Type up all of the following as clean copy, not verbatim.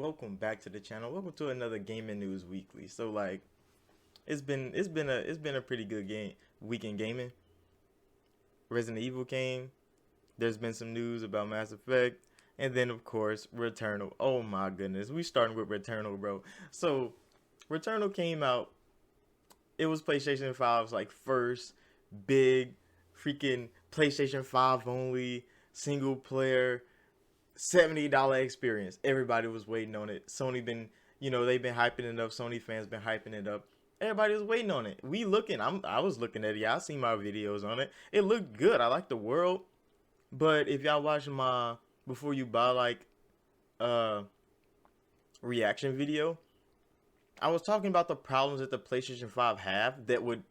welcome back to the channel. Welcome to another Gaming News Weekly. So like it's been a pretty good game week in gaming. Resident Evil came. There's been some news about Mass Effect, and then of course Returnal. Oh my goodness, we starting with Returnal, bro. So Returnal came out. It was PlayStation 5's like first big freaking PlayStation 5 only single player $70 experience. Everybody was waiting on it. Sony been, they've been hyping it up. Sony fans been hyping it up. Everybody was waiting on it. I was looking at it. Y'all seen my videos on it. It looked good. I like the world. But if y'all watch my before you buy uh reaction video, I was talking about the problems that the PlayStation 5 have that would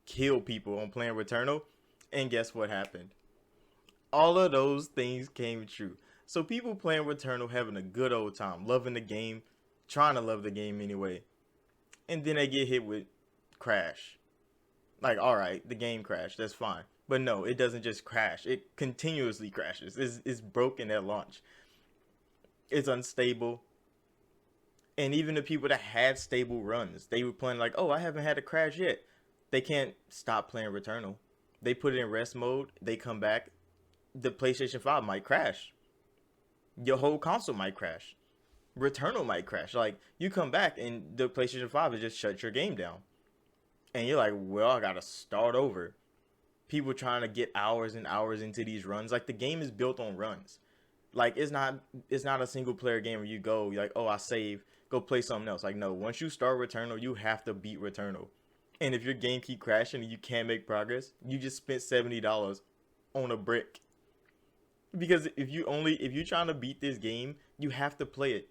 kill people on playing Returnal. And guess what happened? All of those things came true. So people playing Returnal, having a good old time, loving the game, trying to love the game anyway, and then they get hit with crash. Like, all right, the game crashed, that's fine, but no, it doesn't just crash. It continuously crashes. It's broken at launch. It's unstable. And even the people that had stable runs, they were playing like, oh, I haven't had a crash yet. They can't stop playing Returnal. They put it in rest mode. They come back. The PlayStation 5 might crash. Your whole console might crash. Returnal might crash. Like, you come back and the PlayStation 5 has just shut your game down. And you're like, well, I gotta start over. People trying to get hours and hours into these runs. Like, the game is built on runs. Like, it's not a single player game where you go, you're like, oh, I save, go play something else. Like, no, once you start Returnal, you have to beat Returnal. And if your game keep crashing and you can't make progress, you just spent $70 on a brick. Because if you're trying to beat this game, you have to play it.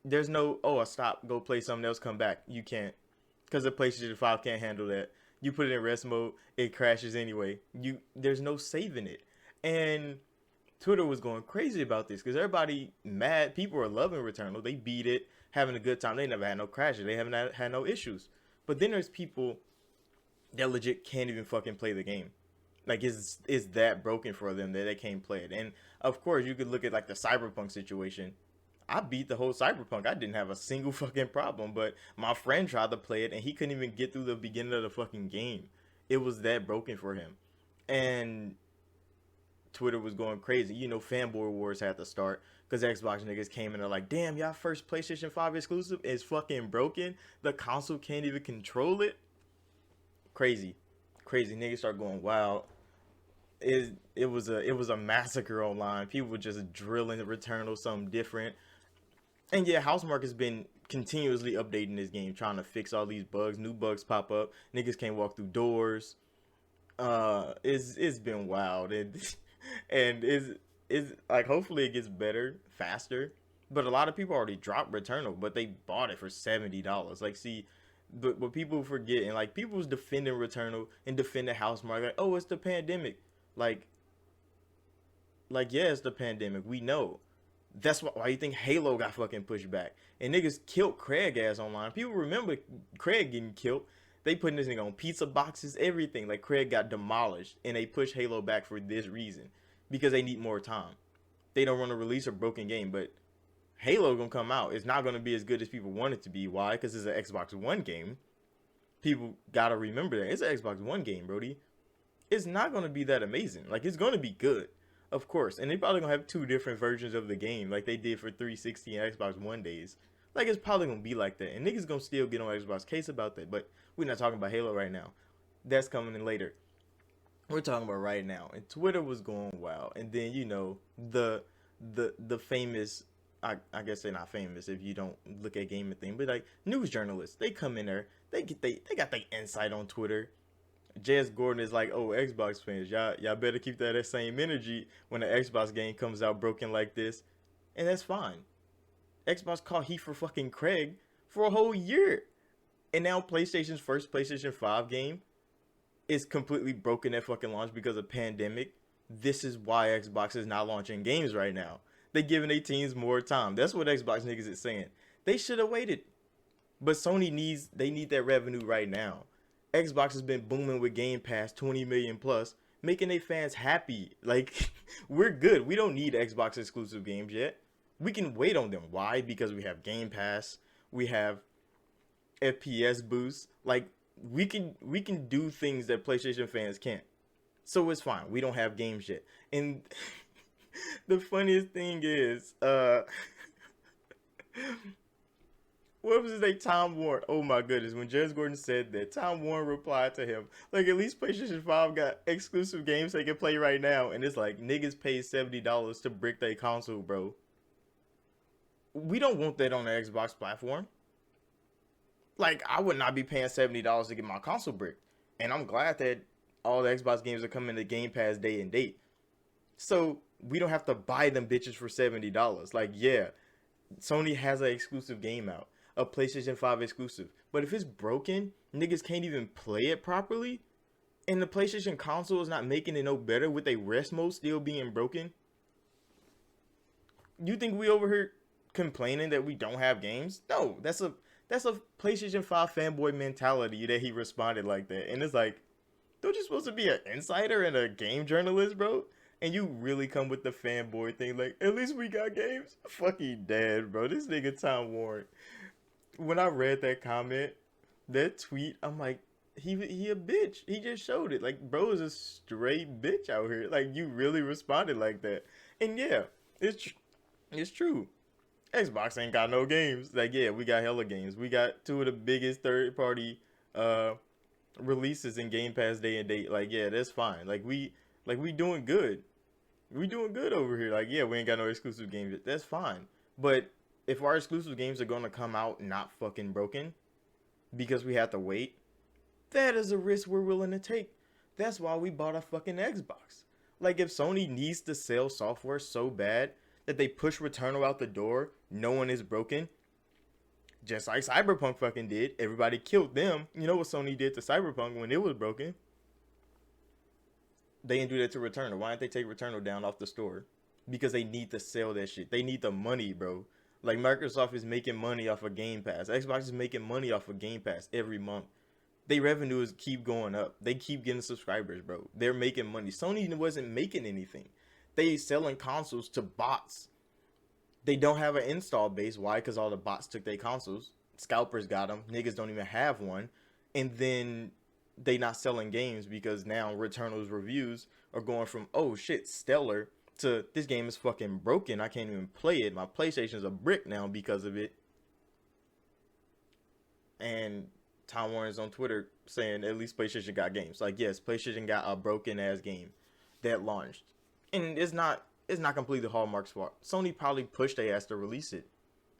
There's no, oh, I stop, go play something else, come back. You can't, because the PlayStation 5 can't handle that. You put it in rest mode, it crashes anyway. There's no saving it. And Twitter was going crazy about this because everybody mad. People are loving Returnal. They beat it, having a good time. They never had no crashes. They haven't had no issues. But then there's people that legit can't even fucking play the game. Like, it's that broken for them that they can't play it. And of course, you could look at like the Cyberpunk situation. I beat the whole Cyberpunk. I didn't have a single fucking problem. But my friend tried to play it and he couldn't even get through the beginning of the fucking game. It was that broken for him. And Twitter was going crazy. Fanboy wars had to start because Xbox niggas came in and like, damn, y'all first PlayStation 5 exclusive is fucking broken. The console can't even control it. Crazy. Crazy. Niggas start going wild. It was a massacre online. People were just drilling the Returnal something different. And yeah, Housemarque has been continuously updating this game, trying to fix all these bugs. New bugs pop up. Niggas can't walk through doors. It's been wild. And is like, hopefully it gets better faster. But a lot of people already dropped Returnal, but they bought it for $70. Like, see, but what people forget, and like people was defending Returnal and defending Housemarque, like, oh, it's the pandemic. Like, yeah, it's the pandemic. We know. That's why you think Halo got fucking pushed back. And niggas killed Craig ass online. People remember Craig getting killed. They putting this nigga on pizza boxes, everything. Like, Craig got demolished. And they pushed Halo back for this reason. Because they need more time. They don't want to release a broken game. But Halo gonna come out. It's not gonna be as good as people want it to be. Why? Because it's an Xbox One game. People gotta remember that. It's an Xbox One game, Brody. It's not going to be that amazing. Like, it's going to be good, of course. And they probably going to have two different versions of the game like they did for 360 and Xbox One days. Like, it's probably going to be like that. And niggas going to still get on Xbox case about that. But we're not talking about Halo right now. That's coming in later. We're talking about right now. And Twitter was going wild. And then, the famous, I guess they're not famous if you don't look at gaming thing, but like news journalists, they come in there, they got their insight on Twitter. J.S. Gordon is like, oh, Xbox fans, y'all better keep that same energy when the Xbox game comes out broken like this. And that's fine. Xbox caught heat for fucking Craig for a whole year. And now PlayStation's first PlayStation 5 game is completely broken at fucking launch because of pandemic. This is why Xbox is not launching games right now. They giving their teams more time. That's what Xbox niggas is saying. They should have waited. But Sony need that revenue right now. Xbox has been booming with Game Pass, 20 million plus, making their fans happy. Like, we're good. We don't need Xbox exclusive games yet. We can wait on them. Why? Because we have Game Pass, we have FPS boost. Like we can do things that PlayStation fans can't. So it's fine. We don't have games yet. And the funniest thing is, what was his name? Tom Warren. Oh my goodness. When James Gordon said that, Tom Warren replied to him, like, at least PlayStation 5 got exclusive games they can play right now. And it's like, niggas paid $70 to brick their console, bro. We don't want that on the Xbox platform. Like, I would not be paying $70 to get my console bricked. And I'm glad that all the Xbox games are coming to Game Pass day and date. So we don't have to buy them bitches for $70. Like, yeah, Sony has an exclusive game out, a PlayStation 5 exclusive. But if it's broken, niggas can't even play it properly, and the PlayStation console is not making it no better with a rest mode still being broken. You think we over here complaining that we don't have games? No, that's a PlayStation 5 fanboy mentality that he responded like that. And it's like, don't you supposed to be an insider and a game journalist, bro? And you really come with the fanboy thing, like, at least we got games? Fucking dead, bro. This nigga Tom Warren. When I read that comment, that tweet, I'm like, he a bitch. He just showed it. Like, bro is a straight bitch out here. Like, you really responded like that. And yeah, it's true. Xbox ain't got no games. Like, yeah, we got hella games. We got two of the biggest third party uh releases in Game Pass day and date. Like, yeah, that's fine. Like we doing good. We doing good over here. Like, yeah, we ain't got no exclusive games. That's fine. But if our exclusive games are gonna come out not fucking broken because we have to wait, that is a risk we're willing to take. That's why we bought a fucking Xbox. Like, if Sony needs to sell software so bad that they push Returnal out the door, no one is broken, just like Cyberpunk fucking did. Everybody killed them. You know what Sony did to Cyberpunk when it was broken? They didn't do that to Returnal. Why didn't they take Returnal down off the store? Because they need to sell that shit. They need the money, bro. Like, Microsoft is making money off of Game Pass. Xbox is making money off of Game Pass every month. Their revenues keep going up. They keep getting subscribers, bro. They're making money. Sony wasn't making anything. They selling consoles to bots. They don't have an install base. Why? Because all the bots took their consoles. Scalpers got them. Niggas don't even have one. And then they not selling games because now Returnal's reviews are going from, oh shit, stellar, to this game is fucking broken. I can't even play it. My PlayStation's a brick now because of it. And Tom Warren's on Twitter saying at least PlayStation got games. Like, yes, PlayStation got a broken ass game that launched. And it's not completely Hallmark's fault. Sony probably pushed their ass to release it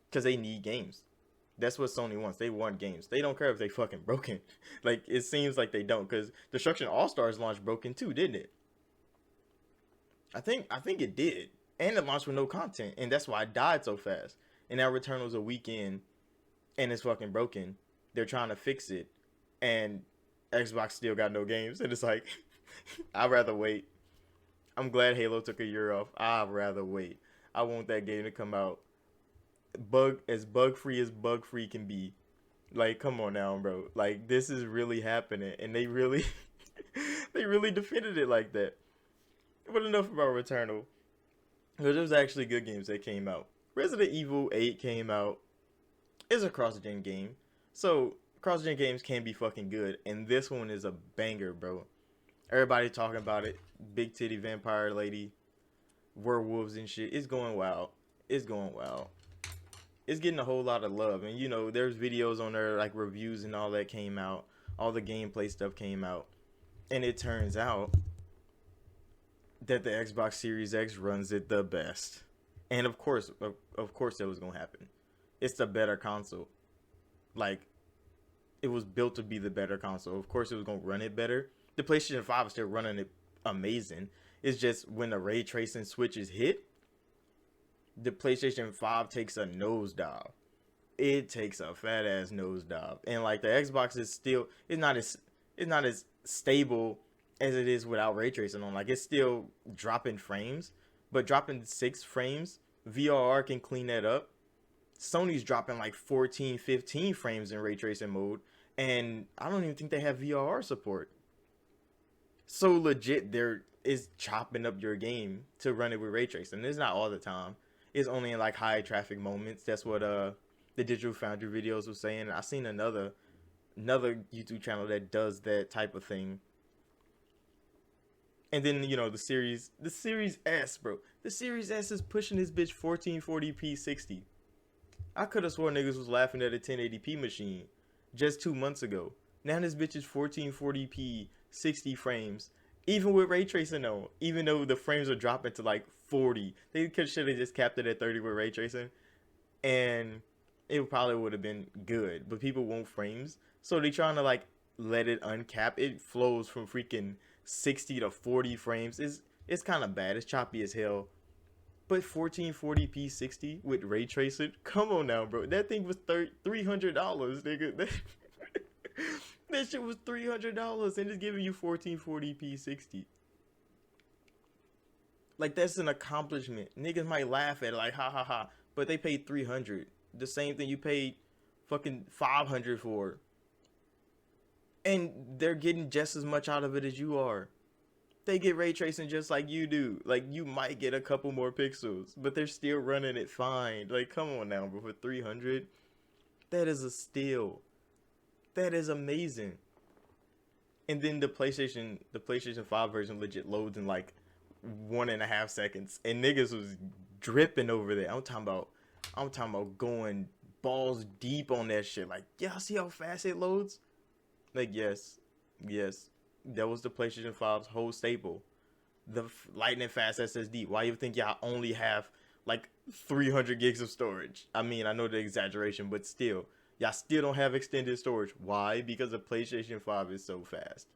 because they need games. That's what Sony wants. They want games. They don't care if they fucking broken. Like, it seems like they don't, because Destruction All Stars launched broken too, didn't it? I think it did, and it launched with no content, and that's why it died so fast. And now Returnal's a weekend, and it's fucking broken. They're trying to fix it, and Xbox still got no games, and it's like, I'd rather wait. I'm glad Halo took a year off. I'd rather wait. I want that game to come out bug free can be. Like, come on now, bro. Like, this is really happening, and they really they really defended it like that. But enough about Returnal, because there was actually good games that came out. Resident Evil 8 came out. It's a cross-gen game, so cross-gen games can be fucking good, and this one is a banger, bro. Everybody talking about it. Big titty vampire lady, werewolves and shit. It's going wild. It's going wild. It's getting a whole lot of love, and you know, there's videos on there, like reviews and all that came out. All the gameplay stuff came out, and it turns out that the Xbox Series X runs it the best. And of course that was gonna happen. It's the better console. Like, it was built to be the better console. Of course it was gonna run it better. The PlayStation 5 is still running it amazing. It's just when the ray tracing switches hit, the PlayStation 5 takes a nosedive. It takes a fat ass nosedive. And like, the Xbox is still, it's not as stable as it is without ray tracing on. Like, it's still dropping frames, but dropping 6 frames, VRR can clean that up. Sony's dropping like 14, 15 frames in ray tracing mode, and I don't even think they have VRR support. So legit, there is chopping up your game to run it with ray tracing. It's not all the time. is only in like high traffic moments. That's what the Digital Foundry videos was saying. I seen another YouTube channel that does that type of thing. And then the Series S, bro. The Series S is pushing this bitch 1440p 60. I could have sworn niggas was laughing at a 1080p machine just 2 months ago. Now this bitch is 1440p 60 frames, even with ray tracing on. Even though the frames are dropping to like 40, they should have just capped it at 30 with ray tracing, and it probably would have been good. But people want frames, so they trying to like let it uncap. It flows from freaking 60 to 40 frames. It's kind of bad. It's choppy as hell. But 1440p 60 with ray tracing, come on now, bro. That thing was $300, nigga. That shit was $300, and it's giving you 1440p 60. Like, that's an accomplishment. Niggas might laugh at it, like, ha ha ha. But they paid $300. The same thing you paid fucking $500 for. And they're getting just as much out of it as you are. They get ray tracing just like you do. Like, you might get a couple more pixels, but they're still running it fine. Like, come on now, bro. For $300, that is a steal. That is amazing. And then the PlayStation 5 version legit loads in like 1.5 seconds, and niggas was dripping over there. I'm talking about going balls deep on that shit. Like, y'all see how fast it loads? Like, yes. That was the PlayStation 5's whole staple. The lightning fast SSD. Why you think y'all only have like 300 gigs of storage? I mean, I know the exaggeration, but still. Y'all still don't have extended storage. Why? Because the PlayStation 5 is so fast.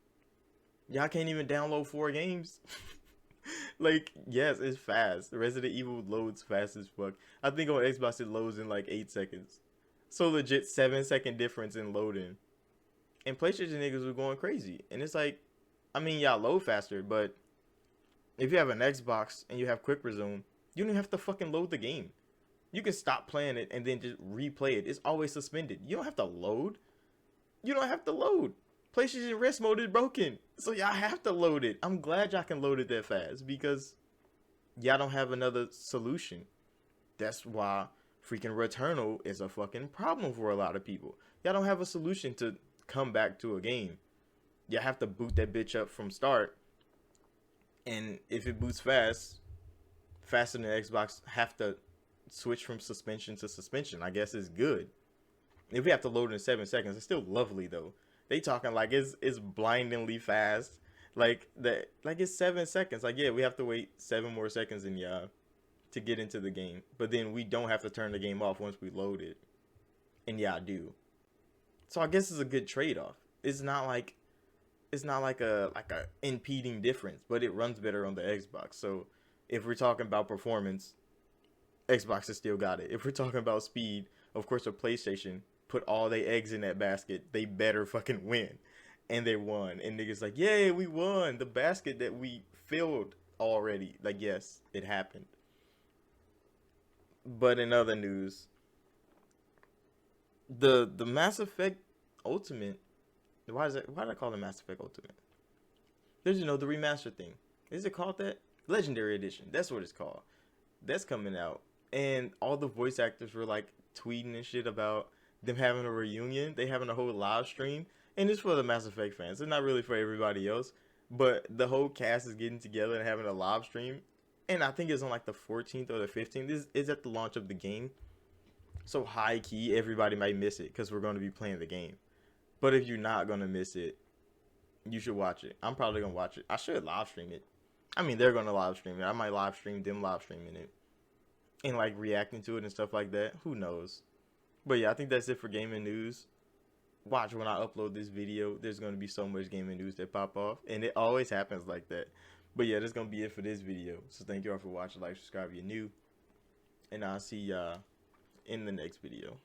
Y'all can't even download 4 games. Like, yes, it's fast. Resident Evil loads fast as fuck. I think on Xbox it loads in like 8 seconds. So legit 7-second difference in loading. And PlayStation niggas were going crazy. And it's like, I mean, y'all load faster, but if you have an Xbox and you have quick resume, you don't even have to fucking load the game. You can stop playing it and then just replay it. It's always suspended. You don't have to load. PlayStation rest mode is broken, so y'all have to load it. I'm glad y'all can load it that fast because y'all don't have another solution. That's why freaking Returnal is a fucking problem for a lot of people. Y'all don't have a solution to come back to a game. You have to boot that bitch up from start, and if it boots faster than Xbox have to switch from suspension to suspension. I guess it's good. If we have to load in 7 seconds, it's still lovely though. They talking like it's blindingly fast. Like it's 7 seconds. Like, yeah, we have to wait 7 more seconds to get into the game. But then we don't have to turn the game off once we load it. And yeah, I do. So I guess it's a good trade-off. It's not like a impeding difference, but it runs better on the Xbox. So if we're talking about performance, Xbox has still got it. If we're talking about speed, of course, a PlayStation put all their eggs in that basket. They better fucking win. And they won. And niggas like, yay, we won. The basket that we filled already. Like, yes, it happened. But in other news, the Mass Effect Ultimate, why did I call it Mass Effect Ultimate? There's, the remaster thing. Is it called that? Legendary Edition. That's what it's called. That's coming out. And all the voice actors were like tweeting and shit about them having a reunion. They having a whole live stream. And it's for the Mass Effect fans. It's not really for everybody else. But the whole cast is getting together and having a live stream. And I think it's on like the 14th or the 15th. This is at the launch of the game. So high key, everybody might miss it because we're going to be playing the game. But if you're not going to miss it, you should watch it. I'm probably going to watch it. I should live stream it. I mean, they're going to live stream it. I might live stream them live streaming it. And like reacting to it and stuff like that. Who knows? But yeah, I think that's it for gaming news. Watch when I upload this video. There's going to be so much gaming news that pop off. And it always happens like that. But yeah, that's going to be it for this video. So thank you all for watching. Like, subscribe if you're new. And I'll see y'all in the next video.